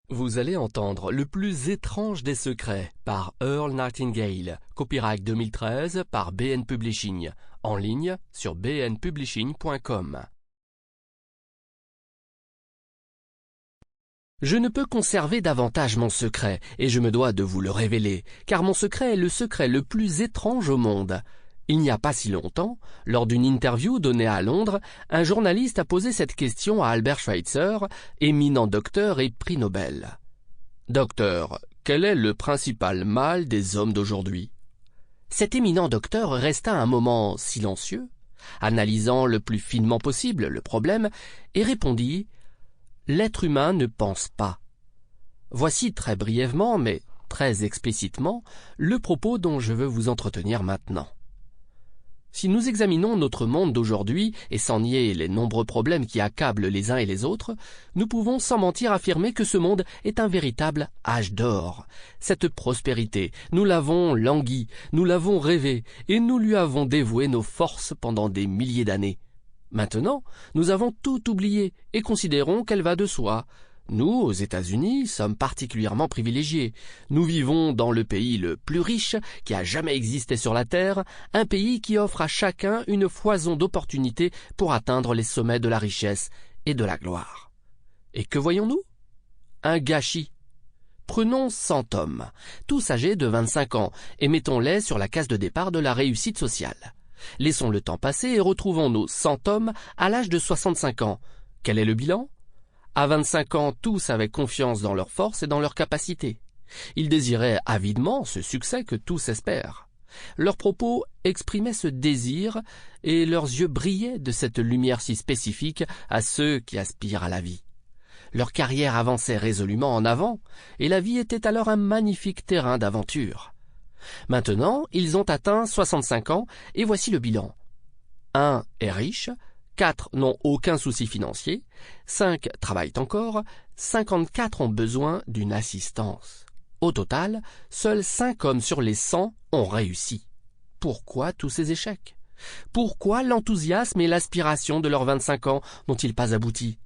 Vous allez entendre le plus étrange des secrets par Earl Nightingale, copyright 2013 par BN Publishing, en ligne sur bnpublishing.com. Je ne peux conserver davantage mon secret, et je me dois de vous le révéler, car mon secret est le secret le plus étrange au monde. Il n'y a pas si longtemps, lors d'une interview donnée à Londres, un journaliste a posé cette question à Albert Schweitzer, éminent docteur et prix Nobel. « Docteur, quel est le principal mal des hommes d'aujourd'hui » Cet éminent docteur resta un moment silencieux, analysant le plus finement possible le problème, et répondit « L'être humain ne pense pas ». Voici très brièvement, mais très explicitement, le propos dont je veux vous entretenir maintenant. Si nous examinons notre monde d'aujourd'hui, et sans nier les nombreux problèmes qui accablent les uns et les autres, nous pouvons sans mentir affirmer que ce monde est un véritable âge d'or. Cette prospérité, nous l'avons languie, nous l'avons rêvée, et nous lui avons dévoué nos forces pendant des milliers d'années. Maintenant, nous avons tout oublié, et considérons qu'elle va de soi. Nous, aux États-Unis, sommes particulièrement privilégiés. Nous vivons dans le pays le plus riche qui a jamais existé sur la Terre, un pays qui offre à chacun une foison d'opportunités pour atteindre les sommets de la richesse et de la gloire. Et que voyons-nous? Un gâchis. Prenons 100 hommes, tous âgés de 25 ans, et mettons-les sur la case de départ de la réussite sociale. Laissons le temps passer et retrouvons nos 100 hommes à l'âge de 65 ans. Quel est le bilan? À 25 ans, tous avaient confiance dans leurs forces et dans leurs capacités. Ils désiraient avidement ce succès que tous espèrent. Leurs propos exprimaient ce désir et leurs yeux brillaient de cette lumière si spécifique à ceux qui aspirent à la vie. Leur carrière avançait résolument en avant et la vie était alors un magnifique terrain d'aventure. Maintenant, ils ont atteint 65 ans et voici le bilan. 1 est riche, 4 n'ont aucun souci financier, 5 travaillent encore, 54 ont besoin d'une assistance. Au total, seuls 5 hommes sur les 100 ont réussi. Pourquoi tous ces échecs? Pourquoi l'enthousiasme et l'aspiration de leurs 25 ans n'ont-ils pas abouti?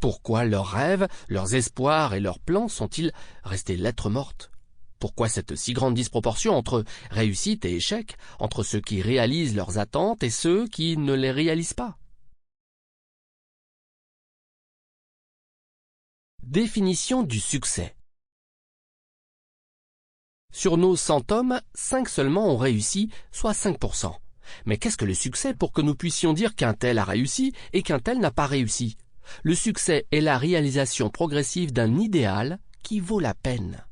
Pourquoi leurs rêves, leurs espoirs et leurs plans sont-ils restés lettres mortes? Pourquoi cette si grande disproportion entre réussite et échec, entre ceux qui réalisent leurs attentes et ceux qui ne les réalisent pas? Définition du succès. Sur nos 100 hommes, 5 seulement ont réussi, soit 5%. Mais qu'est-ce que le succès pour que nous puissions dire qu'un tel a réussi et qu'un tel n'a pas réussi? Le succès est la réalisation progressive d'un idéal qui vaut la peine.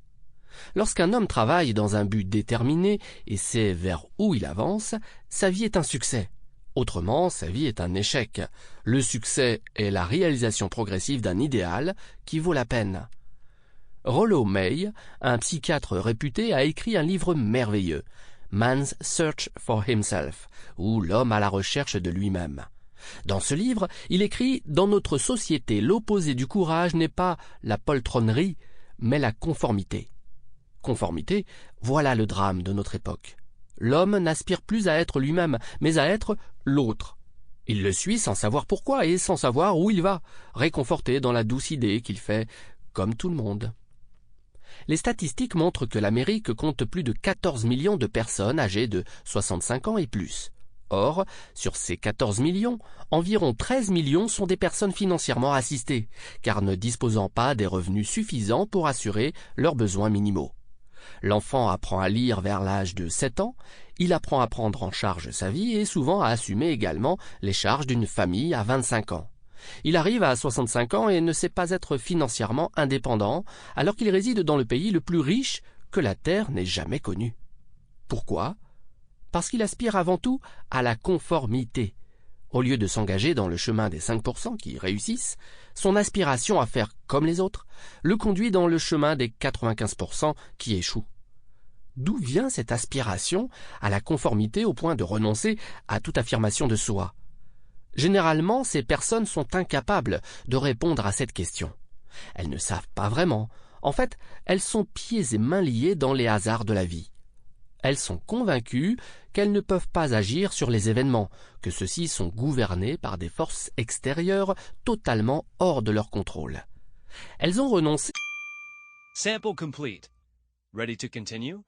Lorsqu'un homme travaille dans un but déterminé et sait vers où il avance, sa vie est un succès. Autrement, sa vie est un échec. Le succès est la réalisation progressive d'un idéal qui vaut la peine. Rollo May, un psychiatre réputé, a écrit un livre merveilleux, Man's Search for Himself, ou L'homme à la recherche de lui-même. Dans ce livre, il écrit « Dans notre société, l'opposé du courage n'est pas la poltronnerie, mais la conformité. » Conformité, voilà le drame de notre époque. L'homme n'aspire plus à être lui-même, mais à être l'autre. Il le suit sans savoir pourquoi et sans savoir où il va, réconforté dans la douce idée qu'il fait comme tout le monde. Les statistiques montrent que l'Amérique compte plus de 14 millions de personnes âgées de 65 ans et plus. Or, sur ces 14 millions, environ 13 millions sont des personnes financièrement assistées, car ne disposant pas des revenus suffisants pour assurer leurs besoins minimaux. L'enfant apprend à lire vers l'âge de 7 ans, il apprend à prendre en charge sa vie et souvent à assumer également les charges d'une famille à 25 ans. Il arrive à 65 ans et ne sait pas être financièrement indépendant, alors qu'il réside dans le pays le plus riche que la Terre n'ait jamais connu. Pourquoi? Parce qu'il aspire avant tout à la conformité. Au lieu de s'engager dans le chemin des 5% qui réussissent, son aspiration à faire comme les autres le conduit dans le chemin des 95% qui échouent. D'où vient cette aspiration à la conformité au point de renoncer à toute affirmation de soi? Généralement, ces personnes sont incapables de répondre à cette question. Elles ne savent pas vraiment. En fait, elles sont pieds et mains liés dans les hasards de la vie. Elles sont convaincues qu'elles ne peuvent pas agir sur les événements, que ceux-ci sont gouvernés par des forces extérieures totalement hors de leur contrôle. Elles ont renoncé Sample complete. Ready to continue?